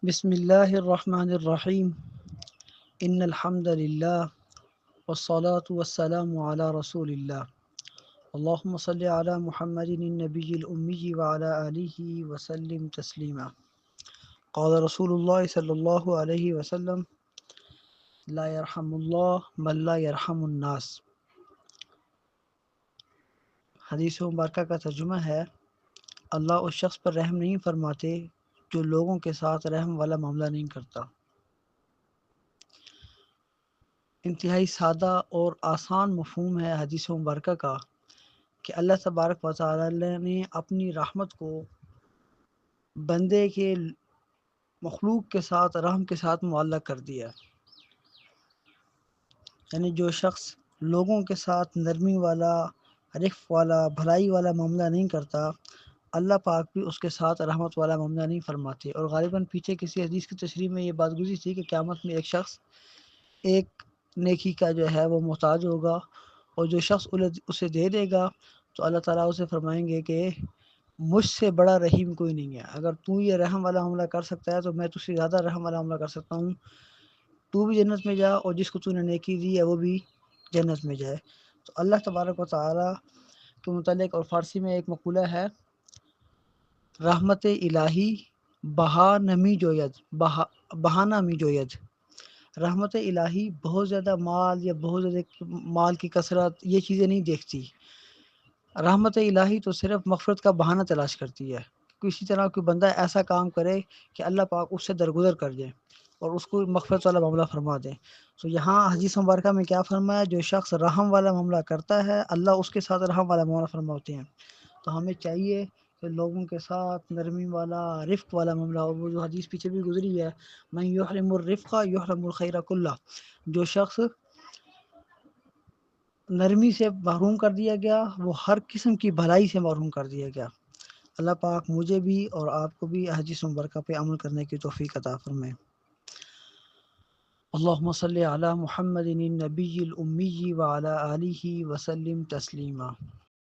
بسم اللہ الرحمن الرحیم ان الحمد للہ والصلاة والسلام علی رسول اللہ اللہم صلی علی محمد النبی الامی وعلی آلہ وسلم تسلیما قال رسول اللہ صلی اللہ علیہ وسلم لا يرحم اللہ من لا يرحم الناس۔ حدیث مبارکہ کا ترجمہ ہے، اللہ اس شخص پر رحم نہیں فرماتے جو لوگوں کے ساتھ رحم والا معاملہ نہیں کرتا۔ انتہائی سادہ اور آسان مفہوم ہے حدیث مبارکہ کا کہ اللہ تبارک و تعالی نے اپنی رحمت کو بندے کے مخلوق کے ساتھ رحم کے ساتھ معلق کر دیا، یعنی جو شخص لوگوں کے ساتھ نرمی والا، رفق والا، بھلائی والا معاملہ نہیں کرتا، اللہ پاک بھی اس کے ساتھ رحمت والا معاملہ نہیں فرماتے۔ اور غالباً پیچھے کسی حدیث کی تشریح میں یہ بات گزری تھی کہ قیامت میں ایک شخص ایک نیکی کا جو ہے وہ محتاج ہوگا، اور جو شخص اسے دے دے گا تو اللہ تعالیٰ اسے فرمائیں گے کہ مجھ سے بڑا رحیم کوئی نہیں ہے، اگر تو یہ رحم والا معاملہ کر سکتا ہے تو میں تجھ سے زیادہ رحم والا معاملہ کر سکتا ہوں، تو بھی جنت میں جا اور جس کو تو نے نیکی دی ہے وہ بھی جنت میں جائے۔ تو اللہ تبارک و تعالیٰ کے متعلق اور فارسی میں ایک مقولہ ہے، رحمت الہی بہانہ می جوید۔ رحمت الہی بہت زیادہ مال یا بہت زیادہ مال کی کثرت یہ چیزیں نہیں دیکھتی، رحمت الہی تو صرف مغفرت کا بہانہ تلاش کرتی ہے۔ کسی طرح کوئی بندہ ایسا کام کرے کہ اللہ پاک اس سے درگزر کر جائے اور اس کو مغفرت والا معاملہ فرما دے۔ تو یہاں حدیث مبارکہ میں کیا فرمایا، جو شخص رحم والا معاملہ کرتا ہے اللہ اس کے ساتھ رحم والا معاملہ فرماتے ہیں۔ تو ہمیں چاہیے کہ لوگوں کے ساتھ نرمی والا، رفق والا معاملہ، اور وہ جو حدیث پیچھے بھی گزری ہے، من یحرم الرفق یحرم الخیر کلہ، جو شخص نرمی سے محروم کر دیا گیا وہ ہر قسم کی بھلائی سے محروم کر دیا گیا۔ اللہ پاک مجھے بھی اور آپ کو بھی حدیث مبارکہ پہ عمل کرنے کی توفیق عطا فرمائے۔ اللہم صلی علی محمد النبی الامی وعلی آلہ وسلم تسلیما۔